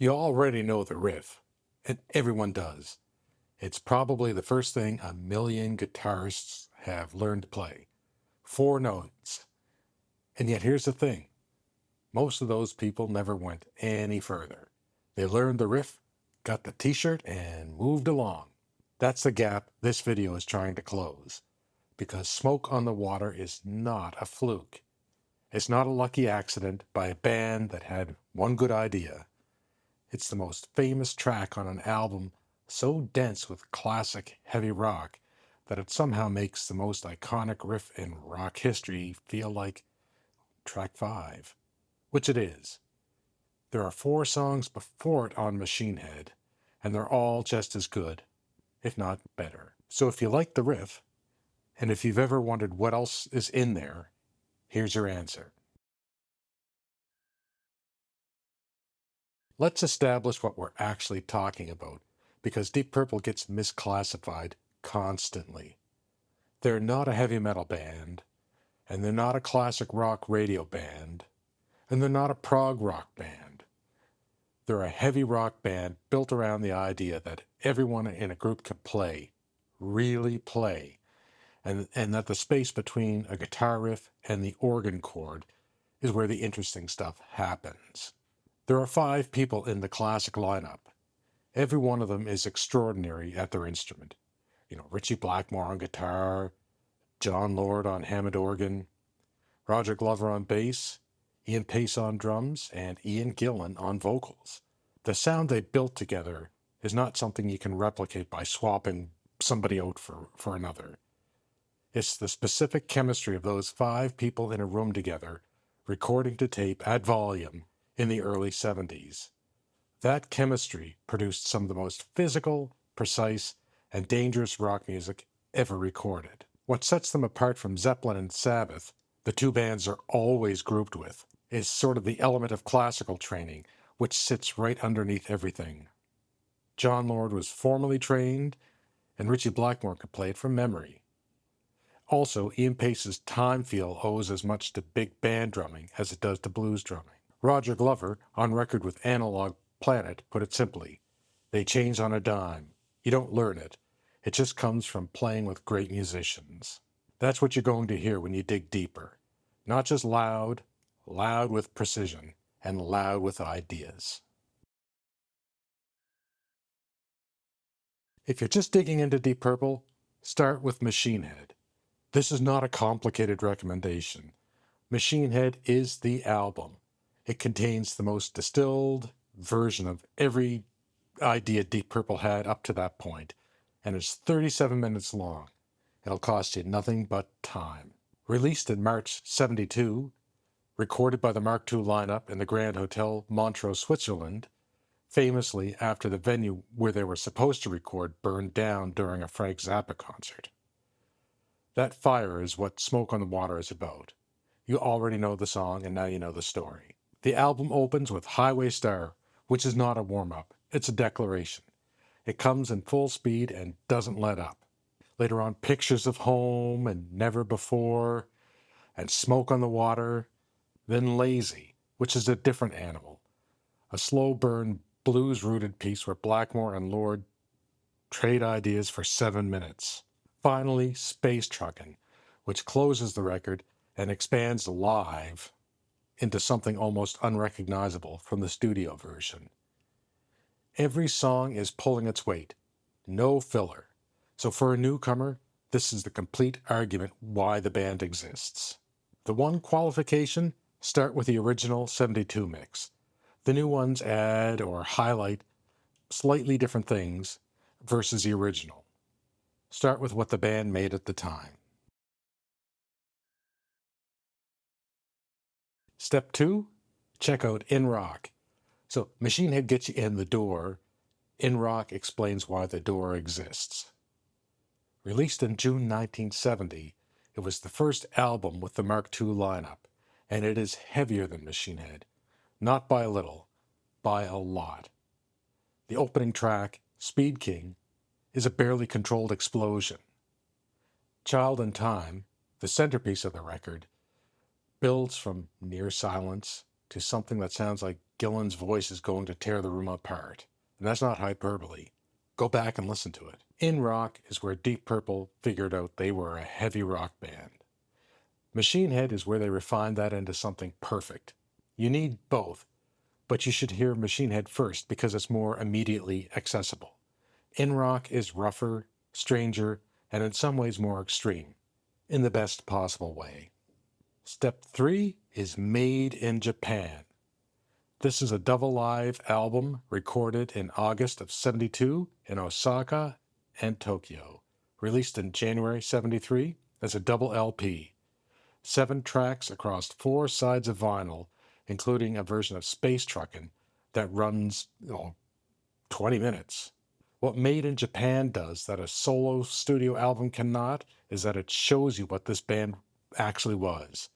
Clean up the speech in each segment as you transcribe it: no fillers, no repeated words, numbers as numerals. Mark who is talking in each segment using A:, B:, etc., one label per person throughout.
A: You already know the riff, and everyone does. It's probably the first thing a million guitarists have learned to play. 4 notes. And yet here's the thing. Most of those people never went any further. They learned the riff, got the t-shirt, and moved along. That's the gap this video is trying to close. Because Smoke on the Water is not a fluke. It's not a lucky accident by a band that had one good idea. It's the most famous track on an album so dense with classic heavy rock that it somehow makes the most iconic riff in rock history feel like track 5, which it is. There are 4 songs before it on Machine Head, and they're all just as good, if not better. So if you like the riff, and if you've ever wondered what else is in there, here's your answer. Let's establish what we're actually talking about, because Deep Purple gets misclassified constantly. They're not a heavy metal band, and they're not a classic rock radio band, and they're not a prog rock band. They're a heavy rock band built around the idea that everyone in a group can play, really play, and that the space between a guitar riff and the organ chord is where the interesting stuff happens. There are 5 people in the classic lineup. Every one of them is extraordinary at their instrument. Ritchie Blackmore on guitar, John Lord on Hammond organ, Roger Glover on bass, Ian Pace on drums, and Ian Gillan on vocals. The sound they built together is not something you can replicate by swapping somebody out for another. It's the specific chemistry of those 5 people in a room together, recording to tape at volume in the early 70s. That chemistry produced some of the most physical, precise, and dangerous rock music ever recorded. What sets them apart from Zeppelin and Sabbath, the 2 bands are always grouped with, is sort of the element of classical training, which sits right underneath everything. John Lord was formally trained, and Ritchie Blackmore could play it from memory. Also, Ian Pace's time feel owes as much to big band drumming as it does to blues drumming. Roger Glover, on record with Analog Planet, put it simply: they change on a dime. You don't learn it. It just comes from playing with great musicians. That's what you're going to hear when you dig deeper. Not just loud, loud with precision, and loud with ideas. If you're just digging into Deep Purple, start with Machine Head. This is not a complicated recommendation. Machine Head is the album. It contains the most distilled version of every idea Deep Purple had up to that point, and it's 37 minutes long. It'll cost you nothing but time. Released in March '72, recorded by the Mark II lineup in the Grand Hotel, Montreux, Switzerland, famously after the venue where they were supposed to record burned down during a Frank Zappa concert. That fire is what Smoke on the Water is about. You already know the song, and now you know the story. The album opens with Highway Star, which is not a warm-up, it's a declaration. It comes in full speed and doesn't let up. Later on, Pictures of Home and Never Before, and Smoke on the Water, then Lazy, which is a different animal. A slow burn, blues-rooted piece where Blackmore and Lord trade ideas for 7 minutes. Finally, Space Truckin', which closes the record and expands live into something almost unrecognizable from the studio version. Every song is pulling its weight, no filler. So for a newcomer, this is the complete argument why the band exists. The one qualification: start with the original '72 mix. The new ones add or highlight slightly different things versus the original. Start with what the band made at the time. Step 2, check out In Rock. So Machine Head gets you in the door. In Rock explains why the door exists. Released in June 1970, it was the first album with the Mark II lineup, and it is heavier than Machine Head. Not by a little, by a lot. The opening track, Speed King, is a barely controlled explosion. Child in Time, the centerpiece of the record, builds from near silence to something that sounds like Gillan's voice is going to tear the room apart. And that's not hyperbole. Go back and listen to it. In rock is where Deep Purple figured out they were a heavy rock band. Machine Head is where they refined that into something perfect. You need both, but you should hear Machine Head first because it's more immediately accessible. In rock is rougher, stranger, and in some ways more extreme, in the best possible way. Step 3 is Made in Japan. This is a double live album recorded in August of '72 in Osaka and Tokyo, released in January '73 as a double LP. 7 tracks across 4 sides of vinyl, including a version of Space Truckin' that runs 20 minutes. What Made in Japan does that a solo studio album cannot is that it shows you what this band actually was.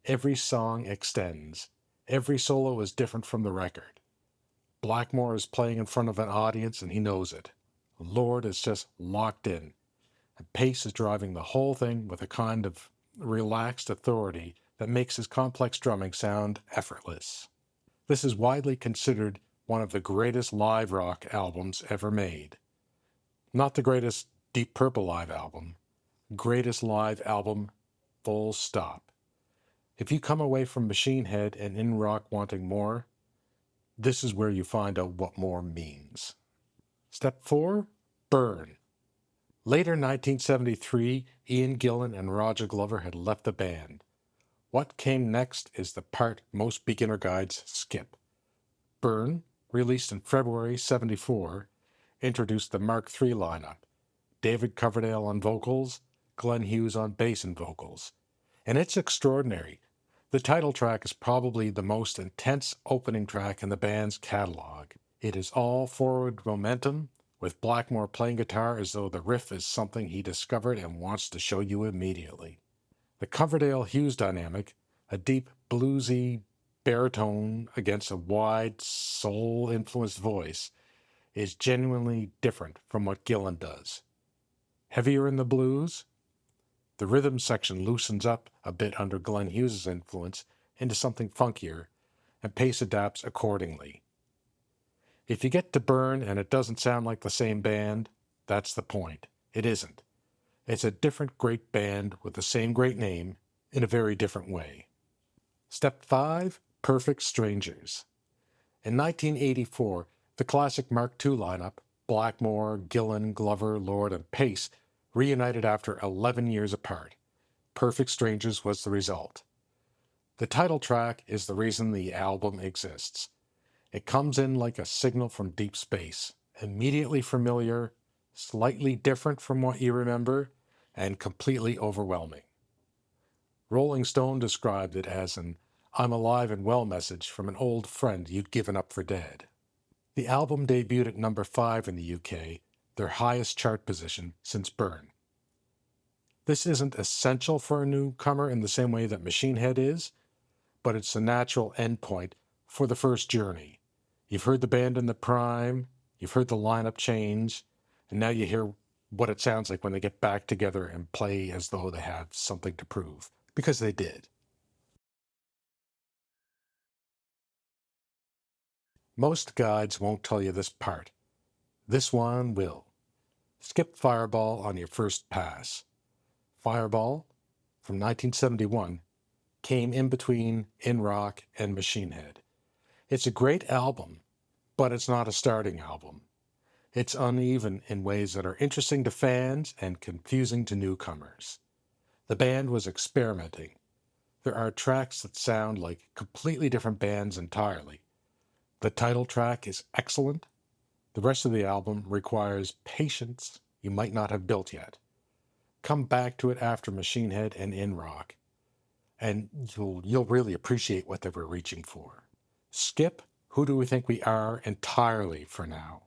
A: Every song extends. Every solo is different from the record. Blackmore is playing in front of an audience and he knows it. Lord is just locked in. And Pace is driving the whole thing with a kind of relaxed authority that makes his complex drumming sound effortless. This is widely considered one of the greatest live rock albums ever made. Not the greatest Deep Purple live album. Greatest live album, full stop. If you come away from Machine Head and In Rock wanting more, this is where you find out what more means. Step 4, Burn. Later 1973, Ian Gillan and Roger Glover had left the band. What came next is the part most beginner guides skip. Burn, released in February '74, introduced the Mark III lineup. David Coverdale on vocals, Glenn Hughes on bass and vocals. And it's extraordinary. The title track is probably the most intense opening track in the band's catalog. It is all forward momentum, with Blackmore playing guitar as though the riff is something he discovered and wants to show you immediately. The Coverdale-Hughes dynamic, a deep bluesy baritone against a wide soul-influenced voice, is genuinely different from what Gillan does. Heavier in the blues, the rhythm section loosens up a bit under Glenn Hughes' influence into something funkier, and Pace adapts accordingly. If you get to Burn and it doesn't sound like the same band, that's the point. It isn't. It's a different great band with the same great name in a very different way. Step 5, Perfect Strangers. In 1984, the classic Mark II lineup, Blackmore, Gillan, Glover, Lord, and Pace, reunited after 11 years apart. Perfect Strangers was the result. The title track is the reason the album exists. It comes in like a signal from deep space, immediately familiar, slightly different from what you remember, and completely overwhelming. Rolling Stone described it as an "I'm alive and well" message from an old friend you'd given up for dead. The album debuted at number 5 in the UK, their highest chart position since Burn. This isn't essential for a newcomer in the same way that Machine Head is, but it's a natural endpoint for the first journey. You've heard the band in the prime, you've heard the lineup change, and now you hear what it sounds like when they get back together and play as though they have something to prove, because they did. Most guides won't tell you this part. This one will. Skip Fireball on your first pass. Fireball, from 1971, came in between In Rock and Machine Head. It's a great album, but it's not a starting album. It's uneven in ways that are interesting to fans and confusing to newcomers. The band was experimenting. There are tracks that sound like completely different bands entirely. The title track is excellent. The rest of the album requires patience you might not have built yet. Come back to it after Machine Head and In Rock, and you'll really appreciate what they were reaching for. Skip Who Do We Think We Are entirely for now.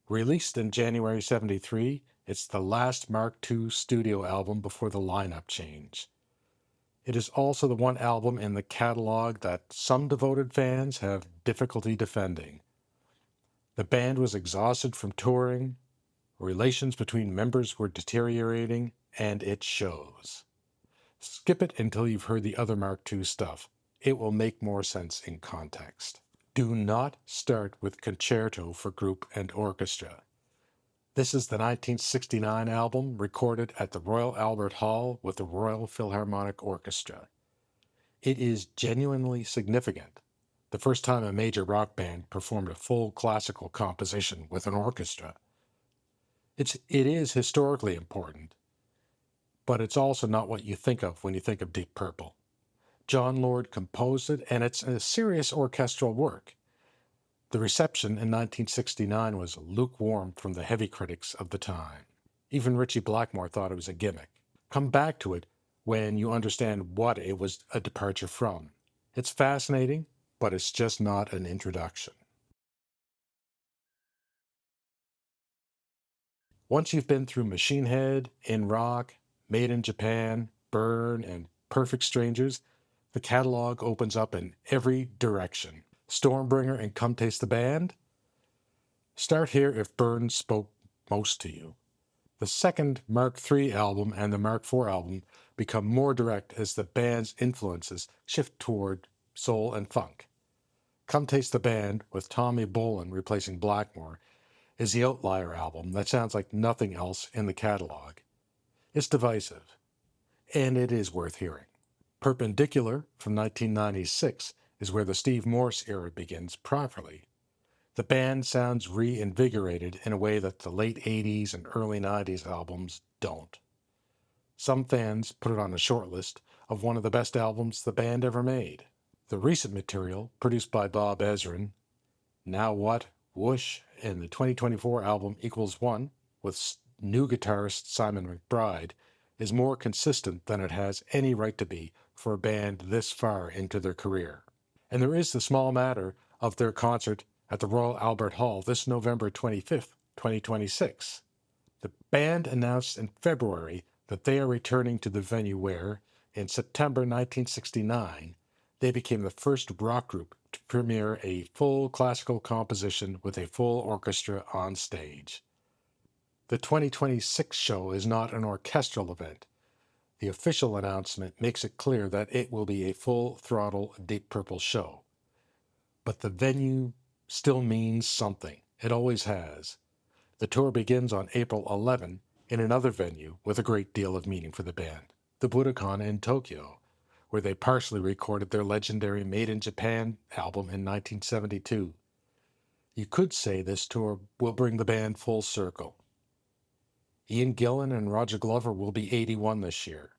A: Released in January '73, it's the last Mark II studio album before the lineup change. It is also the one album in the catalog that some devoted fans have difficulty defending. The band was exhausted from touring, relations between members were deteriorating, and it shows. Skip it until you've heard the other Mark II stuff. It will make more sense in context. Do not start with Concerto for Group and Orchestra. This is the 1969 album recorded at the Royal Albert Hall with the Royal Philharmonic Orchestra. It is genuinely significant. The first time a major rock band performed a full classical composition with an orchestra. It is historically important, but it's also not what you think of when you think of Deep Purple. John Lord composed it, and it's a serious orchestral work. The reception in 1969 was lukewarm from the heavy critics of the time. Even Ritchie Blackmore thought it was a gimmick. Come back to it when you understand what it was a departure from. It's fascinating, but it's just not an introduction. Once you've been through Machine Head, In Rock, Made in Japan, Burn, and Perfect Strangers, the catalog opens up in every direction. Stormbringer and Come Taste the Band? Start here if Burn spoke most to you. The second Mark III album and the Mark IV album become more direct as the band's influences shift toward soul and funk. Come Taste the Band, with Tommy Bolin replacing Blackmore, is the outlier album that sounds like nothing else in the catalog. It's divisive, and it is worth hearing. Perpendicular from 1996 is where the Steve Morse era begins properly. The band sounds reinvigorated in a way that the late 80s and early 90s albums don't. Some fans put it on a short list of one of the best albums the band ever made. The recent material, produced by Bob Ezrin, Now What, Whoosh, and the 2024 album Equals One, with new guitarist Simon McBride, is more consistent than it has any right to be for a band this far into their career. And there is the small matter of their concert at the Royal Albert Hall this November 25th, 2026. The band announced in February that they are returning to the venue where, in September 1969, they became the first rock group to premiere a full classical composition with a full orchestra on stage. The 2026 show is not an orchestral event. The official announcement makes it clear that it will be a full-throttle Deep Purple show. But the venue still means something. It always has. The tour begins on April 11 in another venue with a great deal of meaning for the band, the Budokan in Tokyo, where they partially recorded their legendary Made in Japan album in 1972. You could say this tour will bring the band full circle. Ian Gillan and Roger Glover will be 81 this year.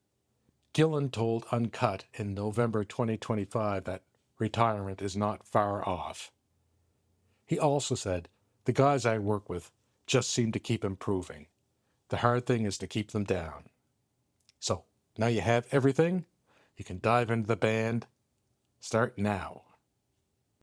A: Gillan told Uncut in November 2025 that retirement is not far off. He also said, "The guys I work with just seem to keep improving. The hard thing is to keep them down." So, now you have everything, you can dive into the band. Start now.